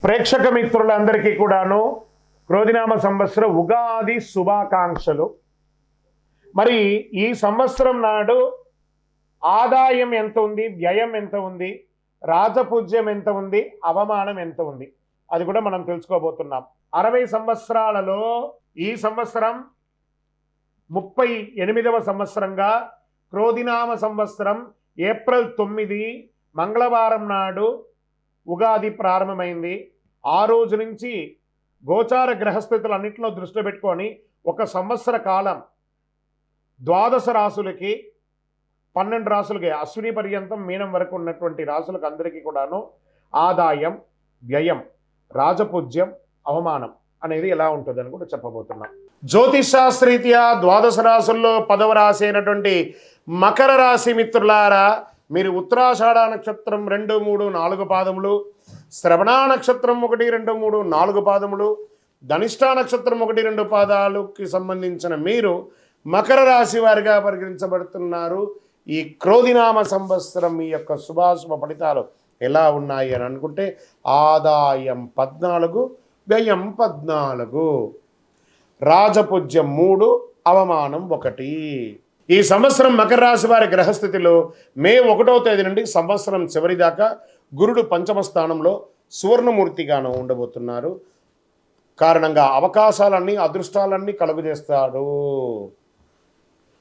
ప్రేక్షక మిత్రులందరికీ కూడాను క్రోధినామ సంవత్సర ఉగాది శుభాకాంక్షలు. మరి ఈ సంవత్సరం నాడు ఆదాయం ఎంత ఉంది, వ్యయం ఎంత ఉంది, రాజపూజ్యం ఎంత ఉంది, అవమానం ఎంత ఉంది, అది కూడా మనం తెలుసుకోబోతున్నాం. 60 సంవత్సరాలలో ఈ సంవత్సరం 38వ సంవత్సరంగా క్రోధినామ సంవత్సరం ఏప్రిల్ 9 మంగళవారం నాడు ఉగాది ప్రారంభమైంది. ఆ రోజు నుంచి గోచార గ్రహస్థితులన్నింటిలో దృష్టి పెట్టుకొని ఒక సంవత్సర కాలం 12 రాసులకి 12 రాసులకి అశ్విని పర్యంతం మీనం వరకు ఉన్నటువంటి రాసులకు అందరికీ కూడాను ఆదాయం, వ్యయం, రాజపూజ్యం, అవమానం అనేది ఎలా ఉంటుందని కూడా చెప్పబోతున్నాం. జ్యోతిష్ శాస్త్రీత్యా 12 రాసుల్లో 10వ రాశి అయినటువంటి మకర రాశి మిత్రులారా, మీరు ఉత్తరాషాఢ నక్షత్రం 2, 3, 4 పాదములు, శ్రవణ నక్షత్రం 1, 2, 3, 4 పాదములు, ధనిష్ఠా నక్షత్రం 1, 2 పాదాలకి సంబంధించిన మీరు మకర రాశి వారిగా పరిగణించబడుతున్నారు. ఈ క్రోధినామ సంవత్సరం మీ యొక్క శుభాశుభ ఫలితాలు ఎలా ఉన్నాయి అని అనుకుంటే ఆదాయం 14, వ్యయం 14, రాజపూజ్యం 3, అవమానం 1. ఈ సంవత్సరం మకర రాశి వారి గ్రహస్థితిలో మే 1వ తేదీ నుండి సంవత్సరం చివరి దాకా గురుడు పంచమ స్థానంలో సువర్ణమూర్తిగాను ఉండబోతున్నారు. కారణంగా అవకాశాలన్నీ, అదృష్టాలన్నీ కలుగజేస్తాడు.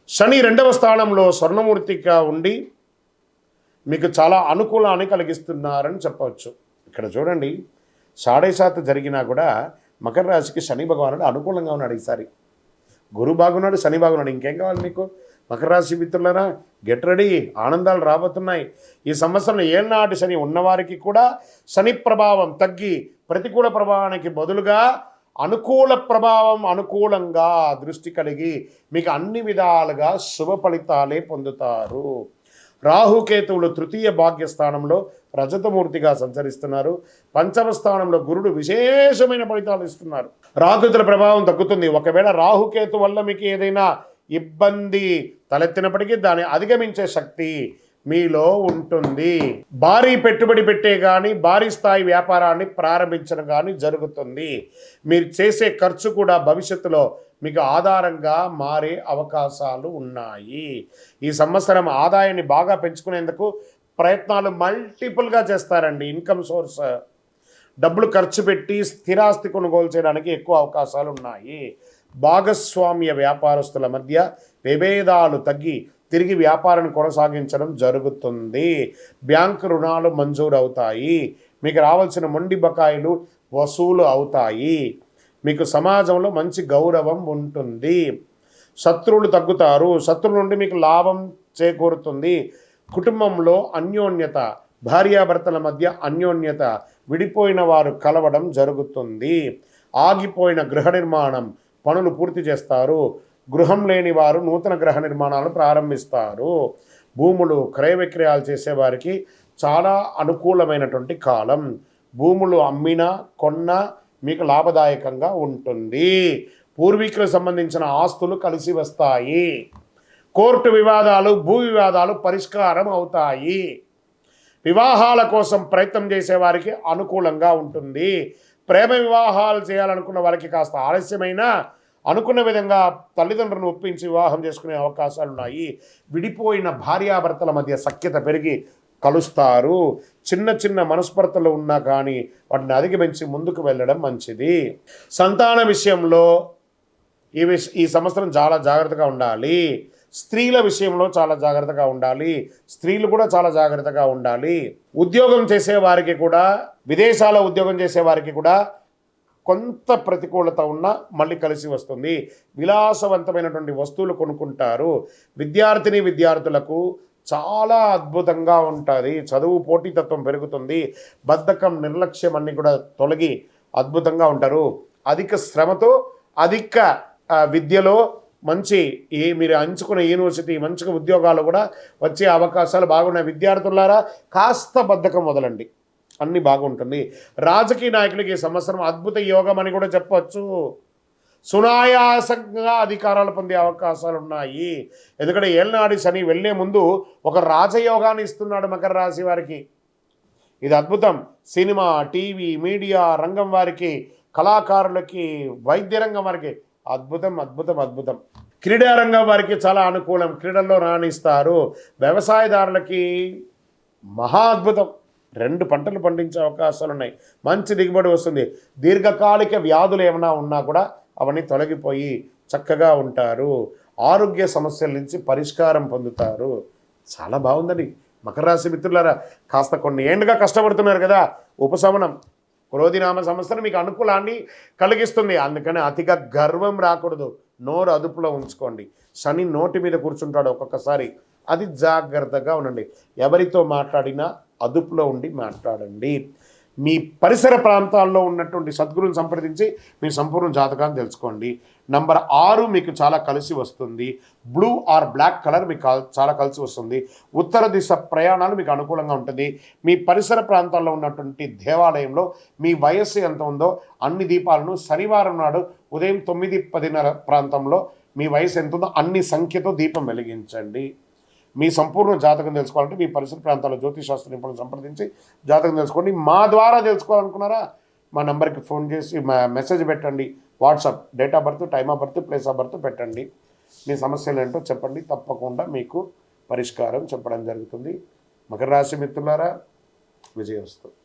శని 2వ స్థానంలో స్వర్ణమూర్తిగా ఉండి మీకు చాలా అనుకూలాన్ని కలిగిస్తున్నారని చెప్పవచ్చు. ఇక్కడ చూడండి, 7.5 జరిగినా కూడా మకర రాశికి శని భగవానుడు అనుకూలంగా ఉన్నాడు. ఈసారి గురు బాగున్నాడు, శని బాగున్నాడు, ఇంకేం కావాలి మీకు? మకర రాశి మిత్రులరా, గెట్ రెడీ, ఆనందాలు రాబోతున్నాయి. ఈ సంవత్సరంలో ఏళ్ళనాటి శని ఉన్నవారికి కూడా శని ప్రభావం తగ్గి ప్రతికూల ప్రభావానికి బదులుగా అనుకూల ప్రభావం అనుకూలంగా దృష్టి కలిగి మీకు అన్ని విధాలుగా శుభ ఫలితాలే పొందుతారు. రాహుకేతువులు తృతీయ భాగ్యస్థానంలో రజతమూర్తిగా సంచరిస్తున్నారు. పంచమ స్థానంలో గురుడు విశేషమైన ఫలితాలు ఇస్తున్నారు. రాహుకేతుల ప్రభావం తగ్గుతుంది. ఒకవేళ రాహుకేతు వల్ల మీకు ఏదైనా ఇబ్బంది తలెత్తినప్పటికీ దాన్ని అధిగమించే శక్తి మీలో ఉంటుంది. భారీ పెట్టుబడి పెట్టే కానీ భారీ స్థాయి వ్యాపారాన్ని ప్రారంభించడం కానీ జరుగుతుంది. మీరు చేసే ఖర్చు కూడా భవిష్యత్తులో మీకు ఆధారంగా మారే అవకాశాలు ఉన్నాయి. ఈ సంవత్సరం ఆదాయాన్ని బాగా పెంచుకునేందుకు ప్రయత్నాలు మల్టిపుల్గా చేస్తారండి. ఇన్కమ్ సోర్స్, డబ్బులు ఖర్చు పెట్టి స్థిరాస్తి కొనుగోలు చేయడానికి ఎక్కువ అవకాశాలు ఉన్నాయి. భాగస్వామ్య వ్యాపారస్తుల మధ్య విభేదాలు తగ్గి తిరిగి వ్యాపారాన్ని కొనసాగించడం జరుగుతుంది. బ్యాంకు రుణాలు మంజూరు అవుతాయి. మీకు రావాల్సిన మొండి బకాయిలు వసూలు అవుతాయి. మీకు సమాజంలో మంచి గౌరవం ఉంటుంది. శత్రువులు తగ్గుతారు. శత్రువుల నుండి మీకు లాభం చేకూరుతుంది. కుటుంబంలో అన్యోన్యత, భార్యాభర్తల మధ్య అన్యోన్యత, విడిపోయిన వారు కలవడం జరుగుతుంది. ఆగిపోయిన గృహ నిర్మాణం పనులు పూర్తి చేస్తారు. గృహం లేని వారు నూతన గృహ నిర్మాణాలు ప్రారంభిస్తారు. భూములు క్రయ విక్రయాలు చేసేవారికి చాలా అనుకూలమైనటువంటి కాలం. భూములు అమ్మినా కొన్నా మీకు లాభదాయకంగా ఉంటుంది. పూర్వీకులకు సంబంధించిన ఆస్తులు కలిసి వస్తాయి. కోర్టు వివాదాలు, భూ వివాదాలు పరిష్కారం అవుతాయి. వివాహాల కోసం ప్రయత్నం చేసేవారికి అనుకూలంగా ఉంటుంది. ప్రేమ వివాహాలు చేయాలనుకున్న వారికి కాస్త ఆలస్యమైన అనుకున్న విధంగా తల్లిదండ్రులను ఒప్పించి వివాహం చేసుకునే అవకాశాలు ఉన్నాయి. విడిపోయిన భార్యాభర్తల మధ్య సఖ్యత పెరిగి కలుస్తారు. చిన్న చిన్న మనస్పర్ధలు ఉన్నా కానీ వాటిని అధిగమించి ముందుకు వెళ్ళడం మంచిది. సంతాన విషయంలో ఈ సంవత్సరం చాలా జాగ్రత్తగా ఉండాలి. స్త్రీల విషయంలో చాలా జాగ్రత్తగా ఉండాలి. స్త్రీలు కూడా చాలా జాగ్రత్తగా ఉండాలి. ఉద్యోగం చేసేవారికి కూడా, విదేశాల్లో ఉద్యోగం చేసేవారికి కూడా కొంత ప్రతికూలత ఉన్నా మళ్ళీ కలిసి వస్తుంది. విలాసవంతమైనటువంటి వస్తువులు కొనుక్కుంటారు. విద్యార్థులకు చాలా అద్భుతంగా ఉంటుంది. చదువు పోటీతత్వం పెరుగుతుంది. బద్ధకం, నిర్లక్ష్యం అన్నీ కూడా తొలగి అద్భుతంగా ఉంటారు. అధిక శ్రమతో అధిక విద్యలో మంచి మీరు ఎంచుకునే యూనివర్సిటీ మంచిగా ఉద్యోగాలు కూడా వచ్చే అవకాశాలు బాగున్నాయి. విద్యార్థులారా, కాస్త బద్ధకం వదలండి, అన్నీ బాగుంటుంది. రాజకీయ నాయకులకి ఈ సంవత్సరం అద్భుత యోగం అని కూడా చెప్పవచ్చు. సునాయాసంగా అధికారాలు పొందే అవకాశాలు ఉన్నాయి. ఎందుకంటే ఏళ్ళనాడి శని వెళ్ళే ముందు ఒక రాజయోగాన్ని ఇస్తున్నాడు మకర రాశి వారికి. ఇది అద్భుతం. సినిమా, టీవీ, మీడియా రంగం వారికి, కళాకారులకి, వైద్య రంగం వారికి అద్భుతం, అద్భుతం, అద్భుతం. క్రీడా రంగం వారికి చాలా అనుకూలం, క్రీడల్లో రాణిస్తారు. వ్యవసాయదారులకి మహా అద్భుతం. 2 పంటలు పండించే అవకాశాలు ఉన్నాయి. మంచి దిగుబడి వస్తుంది. దీర్ఘకాలిక వ్యాధులు ఏమైనా ఉన్నా కూడా అవన్నీ తొలగిపోయి చక్కగా ఉంటారు. ఆరోగ్య సమస్యల నుంచి పరిష్కారం పొందుతారు. చాలా బాగుందండి. మకర రాశి మిత్రులారా, కాస్త కొన్ని ఏండ్లుగా కష్టపడుతున్నారు కదా, ఉపశమనం. క్రోధినామ సంవత్సరం మీకు అనుకూలాన్ని కలిగిస్తుంది. అందుకని అతిగా గర్వం రాకూడదు. నోరు అదుపులో ఉంచుకోండి. శని నోటి మీద కూర్చుంటాడు ఒక్కొక్కసారి. అది జాగ్రత్తగా ఉండండి. ఎవరితో మాట్లాడినా అదుపులో ఉండి మాట్లాడండి. మీ పరిసర ప్రాంతాల్లో ఉన్నటువంటి సద్గురుని సంప్రదించి మీ సంపూర్ణ జాతకాన్ని తెలుసుకోండి. నంబర్ 6 మీకు చాలా కలిసి వస్తుంది. బ్లూ ఆర్ బ్లాక్ కలర్ మీకు చాలా కలిసి వస్తుంది. ఉత్తర దిశ ప్రయాణాలు మీకు అనుకూలంగా ఉంటుంది. మీ పరిసర ప్రాంతాల్లో ఉన్నటువంటి దేవాలయంలో మీ వయస్సు ఎంత ఉందో అన్ని దీపాలను శనివారం నాడు ఉదయం 9:10 ప్రాంతంలో మీ వయసు ఎంత ఉందో అన్ని సంఖ్యతో దీపం వెలిగించండి. మీ సంపూర్ణ జాతకం తెలుసుకోవాలంటే మీ పరిసర ప్రాంతాల్లో జ్యోతిశాస్త్ర నిపుణులను సంప్రదించి జాతకం తెలుసుకోండి. మా ద్వారా తెలుసుకోవాలనుకున్నారా, మా నెంబర్కి ఫోన్ చేసి మెసేజ్ పెట్టండి. WhatsApp, date of birth, time of birth, place of birth పెట్టండి. మీ సమస్యలు ఏంటో చెప్పండి. తప్పకుండా మీకు పరిష్కారం చెప్పడం జరుగుతుంది. మకర రాశి మిత్రులారా, విజయవస్తు.